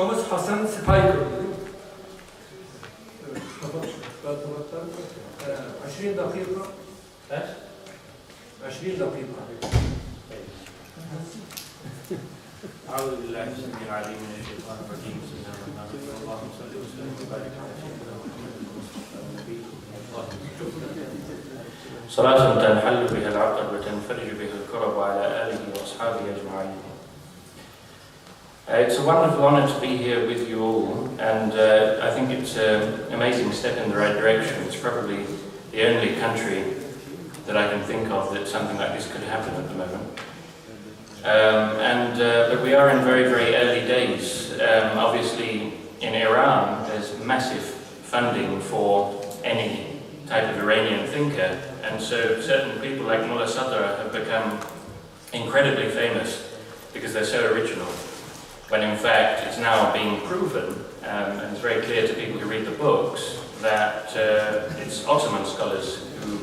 Hasan Sipahi değil mi? Evet, tamam. 20 دقيقة. 20 دقيقة. أعوذ بالله السميع العليم من الشيطان الرجيم. بسم الله الرحمن الرحيم. اللهم صل وسلم وبارك على سيدنا محمد المصطفى النبي. صلاة تنحل بها العقد وتنفرج بها الكرب على آله وأصحابه أجمعين. It's a wonderful honor to be here with you all, and I think it's an amazing step in the right direction. It's probably the only country that I can think of that something like this could happen at the moment. But we are in very, very early days. Obviously, in Iran, there's massive funding for any type of Iranian thinker, and so certain people like Mullah Sadr have become incredibly famous because they're so original, when in fact it's now being proven, and it's very clear to people who read the books, that it's Ottoman scholars who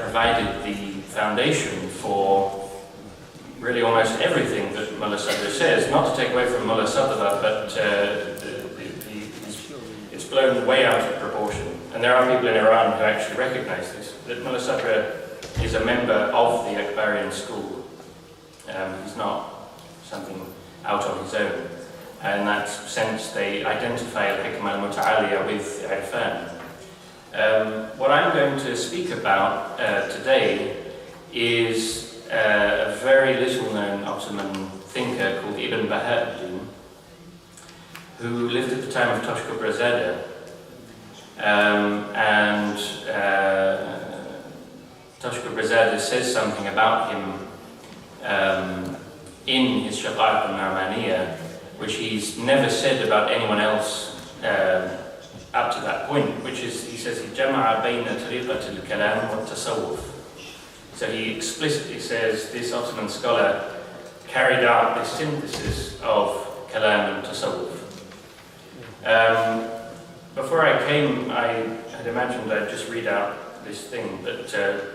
provided the foundation for really almost everything that Mullah Sadr says. Not to take away from Mullah Sadr, but it's blown way out of proportion. And there are people in Iran who actually recognize this, that Mullah Sadr is a member of the Akbarian school. He's not something out on his own. And in that sense, they identify al-hikmah al-muta'aliyah with Irfan. What I'm going to speak about today is a very little-known Ottoman thinker called Ibn Baha'u'ddin, who lived at the time of Toshko-Brazada. Toshko-Brazada says something about him in his Shaqa'iq al-Nu'maniyah, which he's never said about anyone else up to that point, which is, he says, جَمَعَ بَيْنَ طَرِيقَةِ الْكَلَامِ وَالتَّصَوُّفِ. So he explicitly says this Ottoman scholar carried out this synthesis of Kalam and Tasawwuf. Before I came, I had imagined I'd just read out this thing, but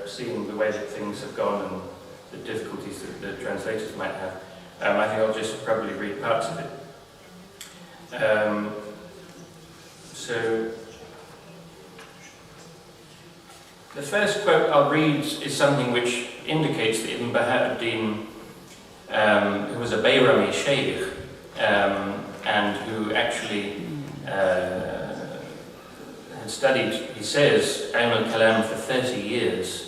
seeing the way that things have gone and the difficulties that the translators might have, I think I'll just probably read parts of it. So, the first quote I'll read is something which indicates that Ibn Baha'u'ddin, who was a Bayrami sheikh, and who actually had studied, he says, Ilm al-Kalam for 30 years,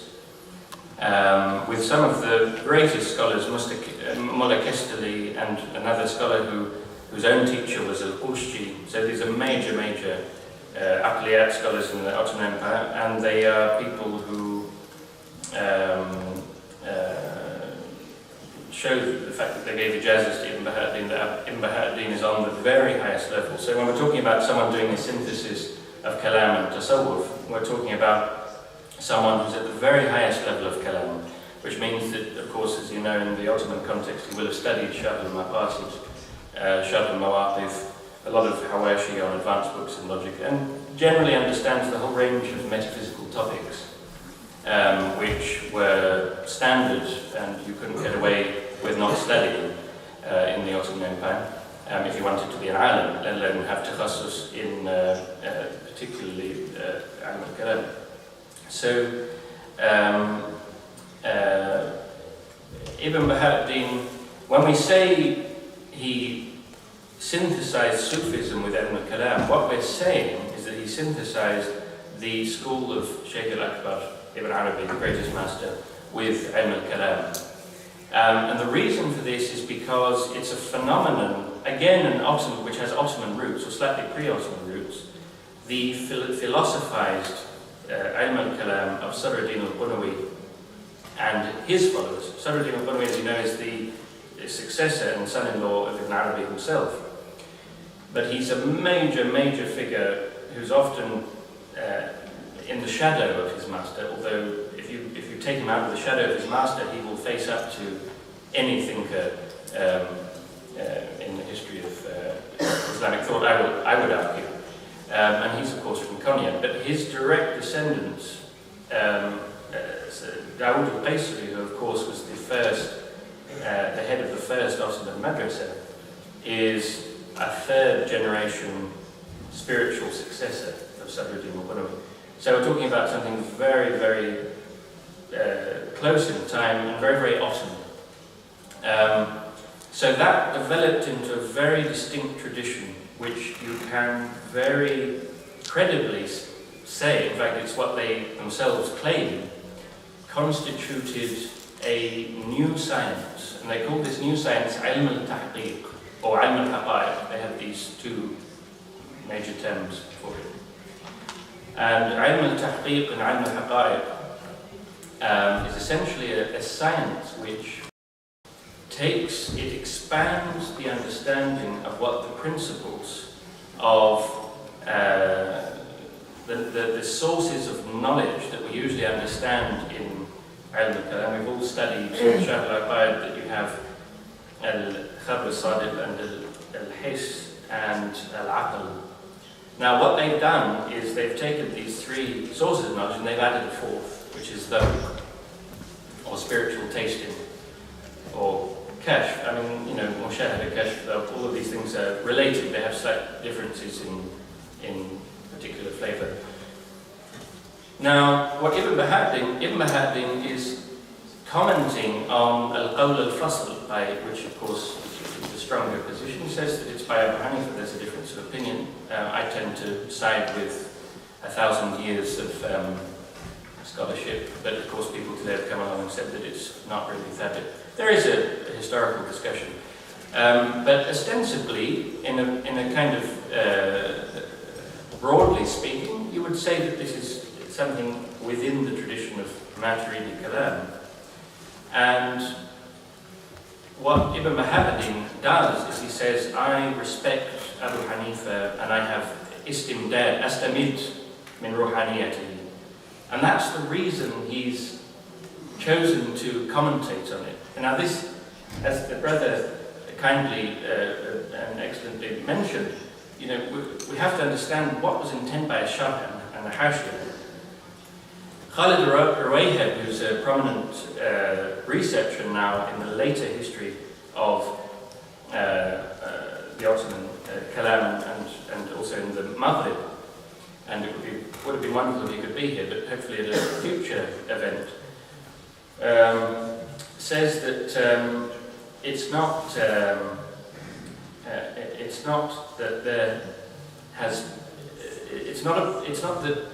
with some of the greatest scholars, Mullah Kestali, and another scholar whose own teacher was al-Qushji. So these are major Aqliyat scholars in the Ottoman Empire, and they are people who show the fact that they gave ijazahs to Ibn Baha'u'ddin, that Ibn Baha'u'ddin is on the very highest level. So when we're talking about someone doing a synthesis of Kalam and Tasawwuf, we're talking about someone who's at the very highest level of Kalam, which means that, of course, as you know, in the Ottoman context, he will have studied Sharh al-Maqasid, Sharh al-Mawaqif, a lot of Hawashi on advanced books in logic, and generally understands the whole range of metaphysical topics, which were standard and you couldn't get away with not studying in the Ottoman Empire, if you wanted to be an alim, let alone have takhassus in particularly ilm al-kalam. So, Ibn Baha'u'ddin, when we say he synthesized Sufism with Ilm al-Kalam, what we're saying is that he synthesized the school of Shaykh al-Akbar, Ibn Arabi, the greatest master, with Ilm al-Kalam. And the reason for this is because it's a phenomenon, again, which has Ottoman roots, or slightly pre-Ottoman roots, the philosophized Ilm al-Kalam of Sadr ad-Din al-Bunawi and his followers. Sadr ad-Din al-Bunawi, as you know, is the successor and son-in-law of Ibn Arabi himself. But he's a major figure who's often in the shadow of his master, although if you take him out of the shadow of his master, he will face up to any thinker in the history of Islamic thought, I would argue. And he's of course from Konya, but his direct descendants, Dawood al-Qaysari, who of course was the head of the first Ottoman madrasa, is a third generation spiritual successor of Sadruddin al-Qunawi. So we're talking about something very, very close in time and very, very Ottoman. So that developed into a very distinct tradition, which you can very credibly say, in fact it's what they themselves claim, constituted a new science. And they call this new science ilm al-tahqiq, or ilm al-haqa'iq. They have these two major terms for it. And ilm al-tahqiq and ilm al-haqa'iq is essentially a science which it expands the understanding of what the principles of the sources of knowledge that we usually understand in ilm al-kalam. We've all studied Sharh al-Aqaid that you have al-khabr al-sadiq and al-hiss and al-aql. Now what they've done is they've taken these three sources of knowledge and they've added a fourth, which is dhawq, or spiritual tasting, or kashf. I mean, you know, mushahada, kashf, all of these things are related. They have slight differences in particular flavour. Now, what Ibn Baha'u'ddin is commenting on al-qawl al-fasl, by which, of course, is a stronger position. He says that it's by Abu Hanifa. There's a difference of opinion. I tend to side with 1,000 years of scholarship, but of course people today have come along and said that it's not really thabit. There is a historical discussion, but ostensibly, in a kind of broadly speaking, you would say that this is something within the tradition of Maturidi Kalam. And what Ibn Baha'u'ddin does is he says, I respect Abu Hanifa and I have istimdad, astamid min ruhaniyati. And that's the reason he's chosen to commentate on it. And now this, as the brother kindly and excellently mentioned, you know, we have to understand what was intended by a sharh and a hashiyah. Khalid Ruwayhab, who's a prominent researcher now in the later history of the Ottoman Kalam and also in the Maghrib, and it would have been wonderful if he could be here, but hopefully at a future event, says that it's not that there has, it's not that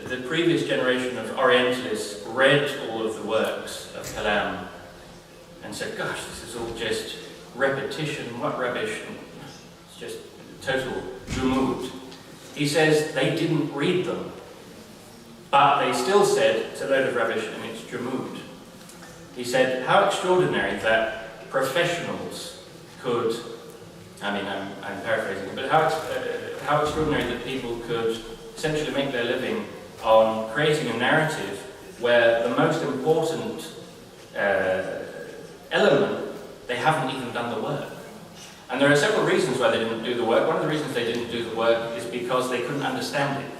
the previous generation of Orientalists read all of the works of Kalam and said, gosh, this is all just repetition, what rubbish, it's just total jumud. He says they didn't read them, but they still said it's a load of rubbish and it's jumud. He said, how extraordinary that professionals could, I mean, I'm paraphrasing, but how extraordinary that people could essentially make their living on creating a narrative where the most important element, they haven't even done the work. And there are several reasons why they didn't do the work. One of the reasons they didn't do the work is because they couldn't understand it.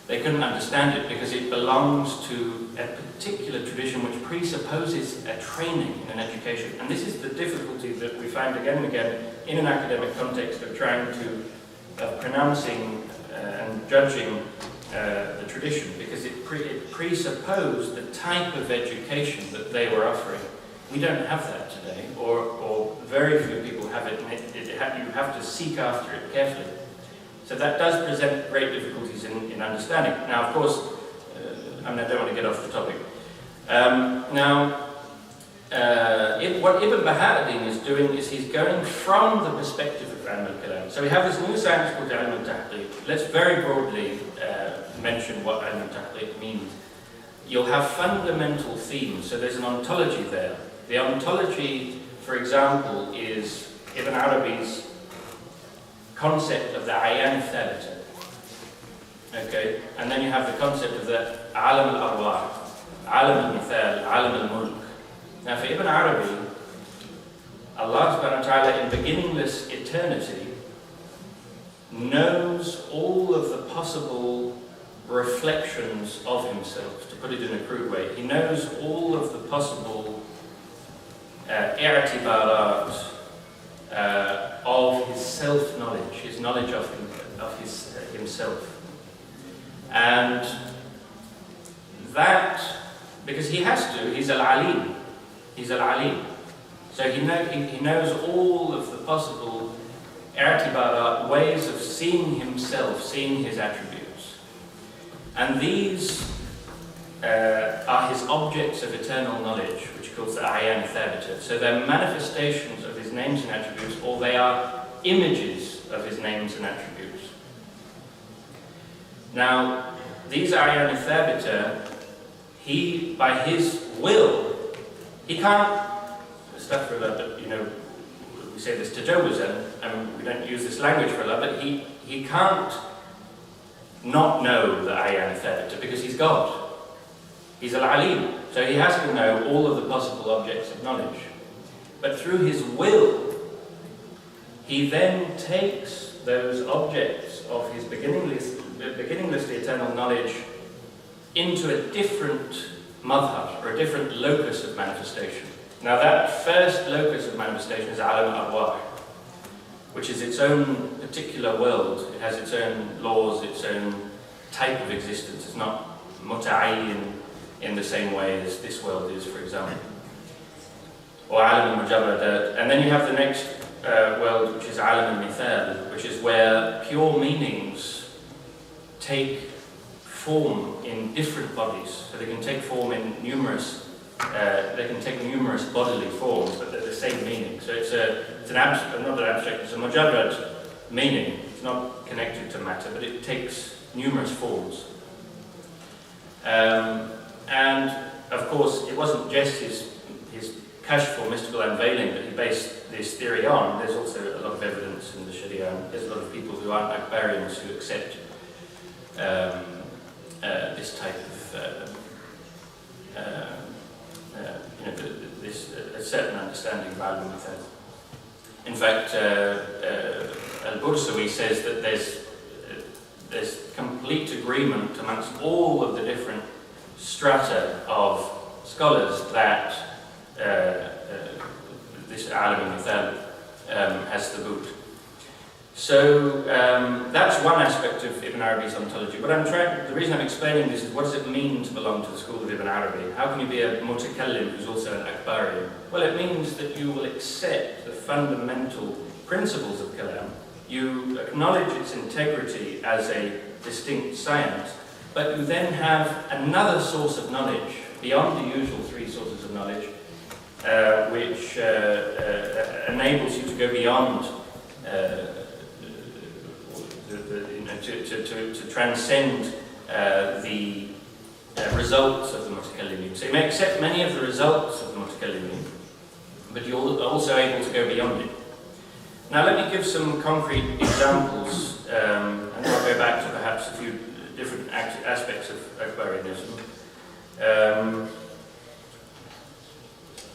They couldn't understand it because it belongs to a particular tradition which presupposes a training in an education. And this is the difficulty that we find again and again in an academic context of trying to, pronouncing and judging the tradition, because it presupposed the type of education that they were offering. We don't have that today, or very few people have it, and you have to seek after it carefully. So that does present great difficulties in understanding. Now, of course, I don't want to get off the topic. What Ibn Baha'u'ddin is doing is he's going from the perspective of ilm al-kalam. So we have this new science called ilm al-tahqiq. Let's very broadly mention what ilm al-tahqiq means. You'll have fundamental themes, so there's an ontology there. The ontology, for example, is Ibn Arabi's concept of the ayan thabita. Okay, and then you have the concept of the alam al-arwah, alam al-mithal, alam al-mulk. Now for Ibn Arabi, Allah subhanahu wa ta'ala in beginningless eternity knows all of the possible reflections of himself, to put it in a crude way. He knows all of the possible i'tibarat, of his self-knowledge, his knowledge of himself. And that, because he has to, he's al-alim. He's al-alim. So he knows all of the possible i'tibarat, ways of seeing himself, seeing his attributes. And these are his objects of eternal knowledge, which he calls the a'yan thabita. So they're manifestations of his names and attributes, or they are images of his names and attributes. Now, these a'yan thabita, he, by his will, he can't, astaghfirullah, but you know, we say this tajawuzan, and we don't use this language for Allah, but he can't not know the a'yan thabita because he's God. He's al-alim, so he has to know all of the possible objects of knowledge. But through his will, he then takes those objects of his beginninglessly eternal knowledge into a different madhar, or a different locus of manifestation. Now that first locus of manifestation is alam al-arwah, which is its own particular world. It has its own laws, its own type of existence. It's not muta'ayyin in the same way as this world is, for example. Or alam al-mujarradat. And then you have the next world, which is alam al-mithal, which is where pure meanings take form in different bodies. So they can take form in numerous bodily forms, but they're the same meaning. So it's an abstract, not an abstract, it's a mujarrad meaning. It's not connected to matter, but it takes numerous forms. And of course, it wasn't just his kashf or mystical unveiling that he based this theory on. There's also a lot of evidence in the Sharia. There's a lot of people who aren't Akbarians who accept this type of a certain understanding of alim al-mithal. In fact, Al-Bursawi says that there's complete agreement amongst all of the different strata of scholars that this alim al-mithal has the boot. So that's one aspect of Ibn Arabi's ontology. But the reason I'm explaining this is, what does it mean to belong to the school of Ibn Arabi? How can you be a mutakallim who's also an Akbari? Well, it means that you will accept the fundamental principles of Kelam. You acknowledge its integrity as a distinct science, but you then have another source of knowledge beyond the usual three sources of knowledge, which enables you to go beyond to transcend the results of the mutakallimin. So you may accept many of the results of the mutakallimin, but you're also able to go beyond it. Now let me give some concrete examples, and then I'll go back to perhaps a few different aspects of Akbarianism.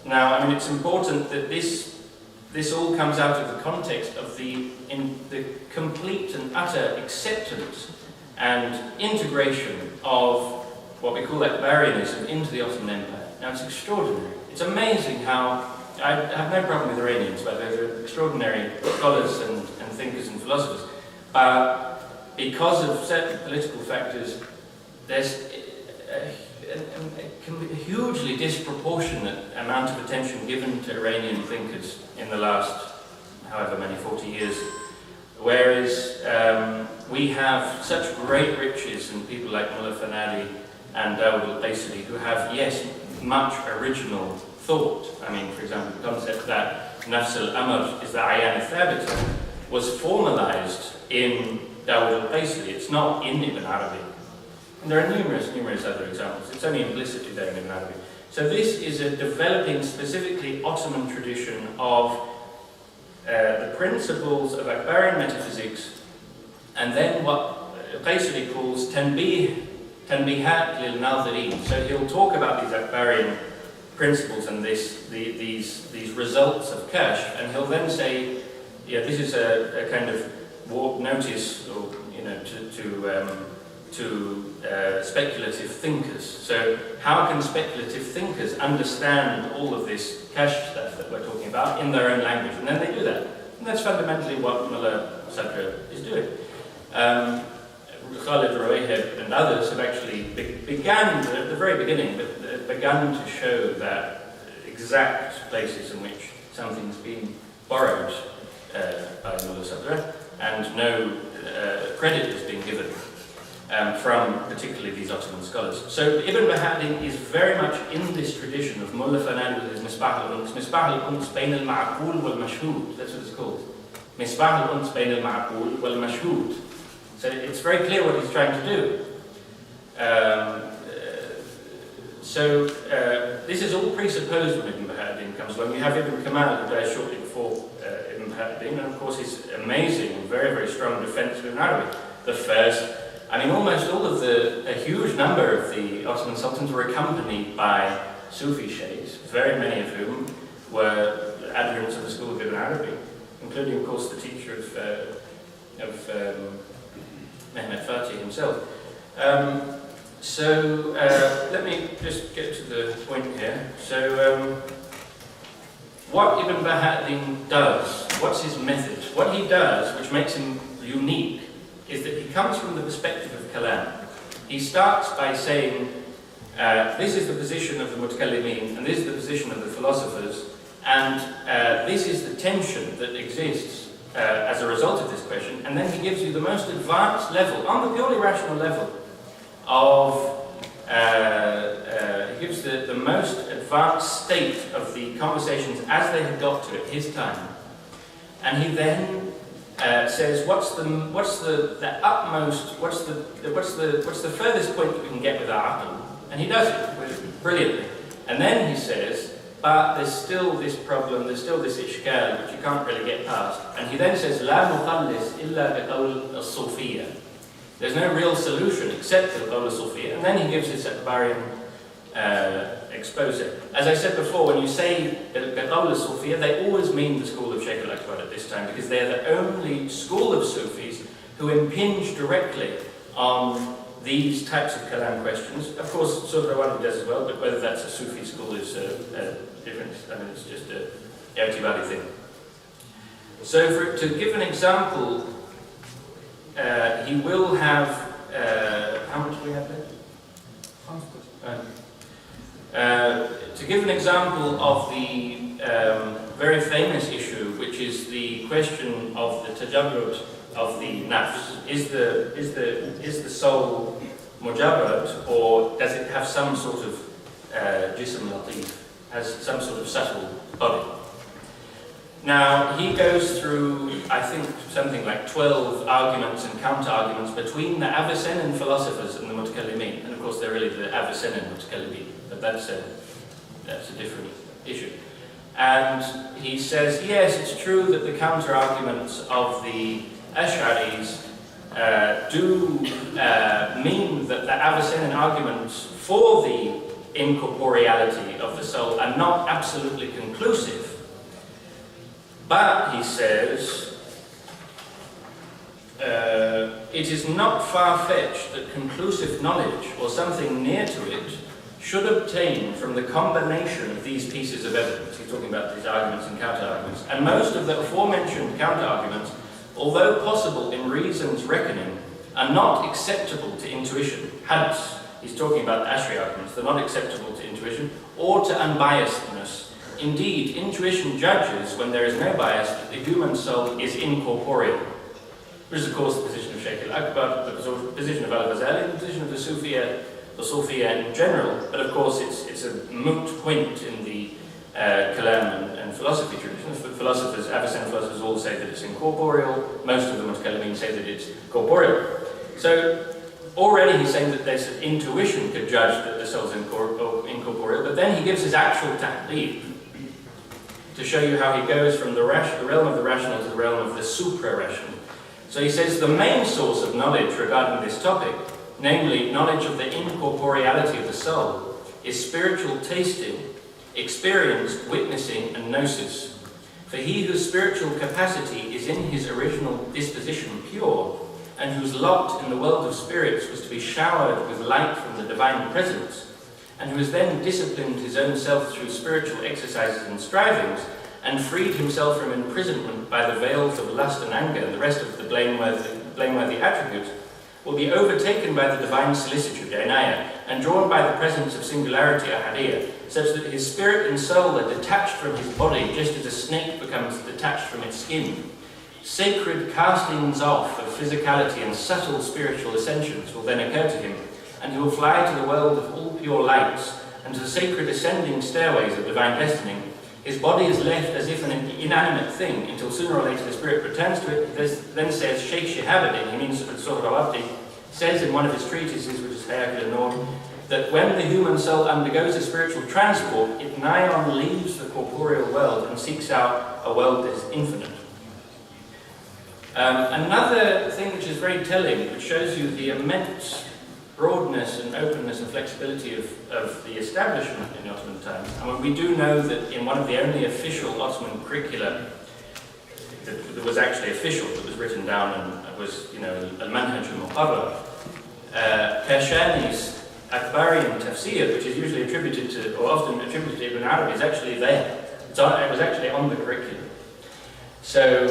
Now, I mean, it's important that this all comes out of the context of the complete and utter acceptance and integration of what we call Akbarianism into the Ottoman Empire. Now, it's extraordinary. It's amazing how, I have no problem with Iranians, but they're extraordinary scholars and thinkers and philosophers. But because of certain political factors, there's a hugely disproportionate amount of attention given to Iranian thinkers in the last, however many, 40 years. Whereas we have such great riches in people like Mullah Fanadi and Dawud al-Qaisari, who have, yes, much original thought. I mean, for example, the concept that Nafs al-Amr is the Ayan al-Thabita was formalized in Dawud al-Qaisari. It's not in Ibn Arabi. And there are numerous other examples. It's only implicitly there in Ibn Arabi. So this is a developing, specifically Ottoman tradition of the principles of Akbarian metaphysics, and then what Qaisari calls tanbihat lil nadhirin. So he'll talk about these Akbarian principles and these results of kashf, and he'll then say, yeah, this is a kind of notice, or to speculative thinkers. So how can speculative thinkers understand all of this kashf stuff that we're talking about in their own language? And then they do that. And that's fundamentally what Mullah Sadra is doing. Khalid Rouayheb and others have actually began, at the very beginning, but begun to show that exact places in which something's been borrowed by Mullah Sadra, and no credit is being given from particularly these Ottoman scholars. So Ibn Baha'u'ddin is very much in this tradition of Mullah Fanan with his Misbah al-Uns Bayn al-Ma'qul wal-Mashhud. That's what it's called. Misbah al-Uns Bayn al-Ma'qul wal-Mashhud. So it's very clear what he's trying to do. This is all presupposed when Ibn Baha'u'ddin comes along. You have Ibn Kamal, who died shortly before Ibn Baha'u'ddin, and of course his amazing, very, very strong defense of Ibn Arabi. The first, almost all of a huge number of the Ottoman sultans were accompanied by Sufi sheikhs, very many of whom were adherents of the school of Ibn Arabi, including, of course, the teacher of Mehmed Fatih himself. Let me just get to the point here. What Ibn Baha'u'ddin does, what's his method? What he does, which makes him unique, is that he comes from the perspective of Kelam. He starts by saying, this is the position of the Mutakallimin, and this is the position of the philosophers, and this is the tension that exists as a result of this question, and then he gives you the most advanced level, on the purely rational level, of he gives the most advanced state of the conversations as they had got to at his time, and he then says what's the utmost, what's the furthest point that we can get with our aql, and he does it brilliantly, and then he says, but there's still this problem, there's still this ishkal which you can't really get past. And he then says, La mukhallis illa biqawl as-sufiyya. There's no real solution except for the qawl as-sufiyya. And then he gives his Akbarian expose. As I said before, when you say biqawl as-sufiyya, they always mean the school of Shaykh al-Akbar at this time, because they're the only school of Sufis who impinge directly on these types of Kalam questions. Of course, Suhrawardi does as well, but whether that's a Sufi school is different. It's just a I'tibari thing. So to give an example, he will have, how much do we have there? To give an example of the very famous issue, which is the question of the tajarrud of the nafs. Is the soul mujarrad, or does it have some sort of jism latif, has some sort of subtle body? Now, he goes through, I think, something like 12 arguments and counter-arguments between the Avicennan philosophers and the Mutakallimin. And of course, they're really the Avicennan Mutakallimin, but that's a different issue. And he says, yes, it's true that the counter-arguments of the Ash'aris do mean that the Avicennan arguments for the incorporeality of the soul are not absolutely conclusive. But, he says, it is not far-fetched that conclusive knowledge, or something near to it, should obtain from the combination of these pieces of evidence. He's talking about these arguments and counter-arguments. And most of the aforementioned counter-arguments, although possible in reason's reckoning, are not acceptable to intuition. Hence, he's talking about the Ash'ari arguments, they're not acceptable to intuition or to unbiasedness. Indeed, intuition judges, when there is no bias, that the human soul is incorporeal. Which is, of course, the position of Shaykh al-Akbar, the position of al-Ghazali, the position of the Sufiya in general. But of course, it's a moot point in the Kalam and philosophy tradition. The philosophers, Avicenna philosophers, all say that it's incorporeal. Most of the Mutakallimin say that it's corporeal. So already he's saying that there's intuition could judge that the soul's incorporeal, but then he gives his actual tahdid to show you how he goes from the realm of the rational to the realm of the supra-rational. So he says the main source of knowledge regarding this topic, namely knowledge of the incorporeality of the soul, is spiritual tasting, experienced witnessing, and gnosis. For he whose spiritual capacity is in his original disposition pure, and whose lot in the world of spirits was to be showered with light from the divine presence, and who has then disciplined his own self through spiritual exercises and strivings, and freed himself from imprisonment by the veils of lust and anger and the rest of the blameworthy attributes, will be overtaken by the divine solicitude, inaya, and drawn by the presence of singularity, ahadiyya, such that his spirit and soul are detached from his body, just as a snake becomes detached from its skin. Sacred castings off of physicality and subtle spiritual ascensions will then occur to him, and he will fly to the world of all pure lights, and to the sacred ascending stairways of divine destiny. His body is left as if an inanimate thing, until sooner or later the spirit returns to it. This then says Sheikh Shihabuddin, he means Sohrawardi, says in one of his treatises, which is Hayat al-Nur, that when the human soul undergoes a spiritual transport, it nigh on leaves the corporeal world and seeks out a world that is infinite. Another thing which is very telling, which shows you the immense broadness and openness and flexibility of the establishment in the Ottoman times. And we do know that in one of the only official Ottoman curricula that was actually official, that was written down and was, al-Manhaj al-Muqarrar, Kashani's Akbarian Tafsir, which is usually attributed to, or often attributed to Ibn Arabi, is actually there. It was actually on the curriculum. So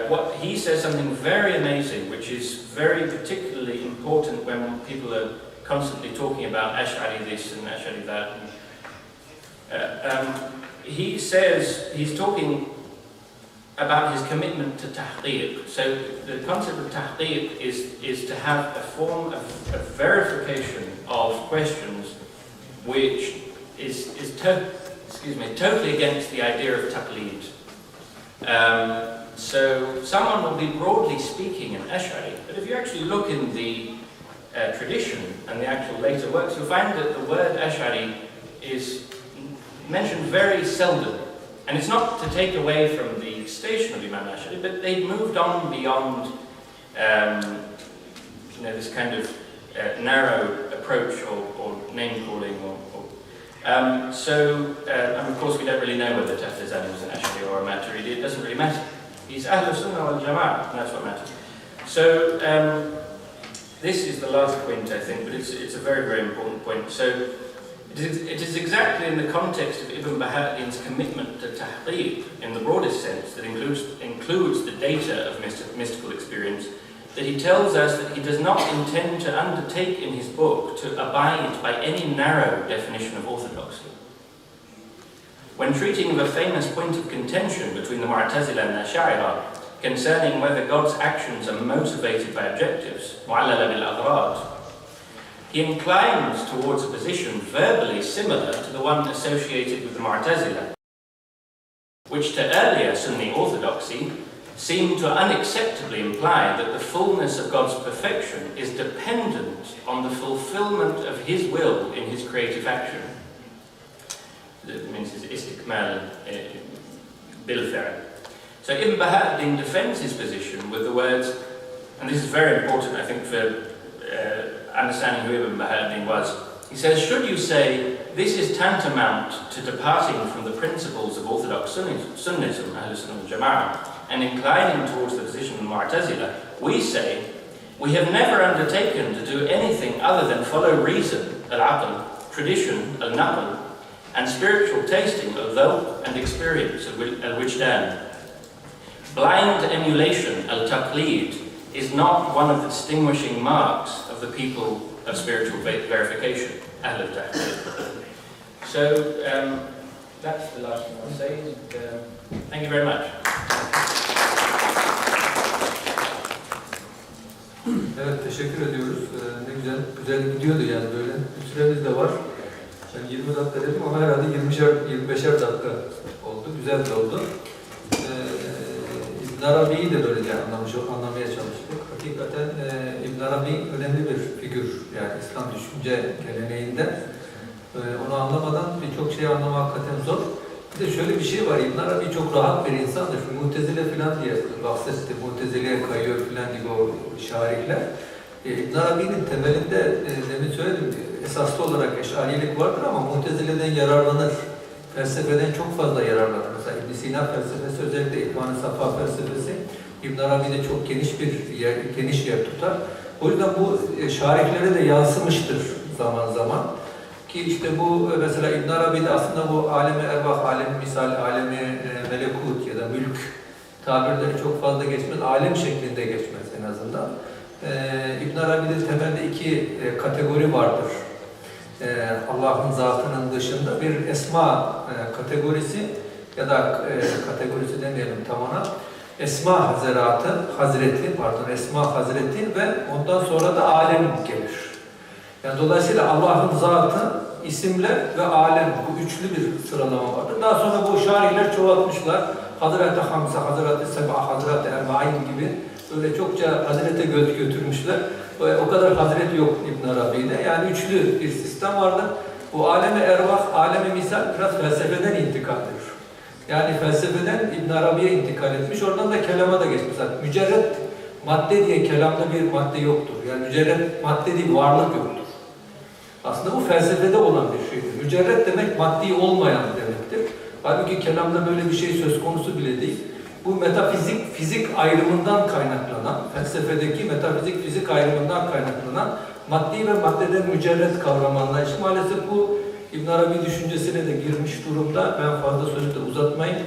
what he says something very amazing, which is very particularly important when people are constantly talking about Ash'ari this and Ash'ari that. He says, he's talking about his commitment to tahqiq. So the concept of tahqiq is to have a form of verification of questions which is totally against the idea of taqlid. So someone will be broadly speaking an Ash'ari, but if you actually look in the tradition and the actual later works, you'll find that the word Ash'ari is mentioned very seldom. And it's not to take away from the station of Imam Ash'ari, but they've moved on beyond this kind of narrow approach or name-calling. And of course we don't really know whether Taftazani was an Ash'ari or a Maturidi. It doesn't really matter. He's Ahlul Sunnah wal Jama'ah, and that's what matters. So this is the last point, I think, but it's a very, very important point. So it is exactly in the context of Ibn Baha'u'llah commitment to tahqiq, in the broadest sense, that includes the data of mystical experience, that he tells us that he does not intend to undertake in his book to abide by any narrow definition of orthodoxy. When treating of a famous point of contention between the Mu'tazila and the Ash'ari concerning whether God's actions are motivated by objectives, mu'allala bil aghrad, he inclines towards a position verbally similar to the one associated with the Mu'tazila, which to earlier Sunni orthodoxy seemed to unacceptably imply that the fullness of God's perfection is dependent on the fulfillment of His will in His creative action. That means His istikmal bil fi'l. So Ibn Baha'u'llah defends his position with the words, and this is very important, I think, for understanding who Ibn Baha'u'llah was. He says, should you say this is tantamount to departing from the principles of orthodox Sunnism, Ahlul Sunnah wal Jama'ah, and inclining towards the position of Mu'tazila, we say, we have never undertaken to do anything other than follow reason, al-aql, tradition, al-naql, and spiritual tasting, al-dhawq, and experience, al-wijdan. Blind emulation, al-taqlid, is not one of the distinguishing marks of the people of spiritual verification, Ahl al-Taqlid. So, that's the last thing I'll say. Thank you very much. Evet, teşekkür ediyoruz. Ne güzel gidiyordu yani böyle. Bir süremiz de var. Ben 20 dakika dedim ama herhalde 25'er dakika oldu. Güzel de oldu. İbn Arabi'yi de böylece anlamaya çalıştık. Hakikaten İbn Arabi önemli bir figür yani İslam düşünce geleneğinde. Onu anlamadan birçok şeyi anlamak hakikaten zor. Bir de şöyle bir şey var, İbn Arabi çok rahat bir insandır. Mu'tezile falan diye bahsetti, Mu'tezile'ye kayıyor falan gibi o şarihler. İbn Arabi'nin temelinde, demin söyledim, esaslı olarak eşarilik vardır ama Mu'tezile'den yararlanır. Felsefeden çok fazla yararlanır. Mesela İbn Sina felsefesi, özellikle İkvan-ı Safa felsefesi, İbn Arabi'de çok geniş yer tutar. O yüzden bu şarihlere de yansımıştır zaman zaman. Ki Ki işte bu mesela İbn Arabi'de aslında bu alemi ervah, alemi misal, alemi melekut ya da mülk tabirleri çok fazla geçmez. Alem şeklinde geçmez en azından. İbn Arabi'de temelde iki kategori vardır. Allah'ın zatının dışında bir esma kategorisi ya da kategorisi demeyelim tam ona. Esma Esma Hazreti ve ondan sonra da alem gelir. Yani dolayısıyla Allah'ın zatı, isimler ve alem, bu üçlü bir sıralama vardır. Daha sonra bu şairler çoğaltmışlar. Hazreti Hamza, Hazreti Seba, Hazreti Erbain gibi böyle çokça Hazrete götürmüşler. O kadar Hazret yok İbn Arabi'de. Yani üçlü bir sistem vardı. Bu alemi ervah, alemi misal biraz felsefeden intikal ediyor. Yani felsefeden İbn Arabi'ye intikal etmiş. Oradan da kelama da geçmiş. Mücerret madde diye kelamda bir madde yoktur. Yani mücerret madde değil, varlık yoktur. Aslında bu felsefede olan bir şeydir. Mücerret demek maddi olmayan demektir. Halbuki kelamda böyle bir şey söz konusu bile değil. Bu metafizik, fizik ayrımından kaynaklanan, felsefedeki metafizik, fizik ayrımından kaynaklanan maddi ve maddeden mücerret kavramı anlayışı maalesef bu İbn Arabi düşüncesine de girmiş durumda. Ben fazla sözü de uzatmayayım.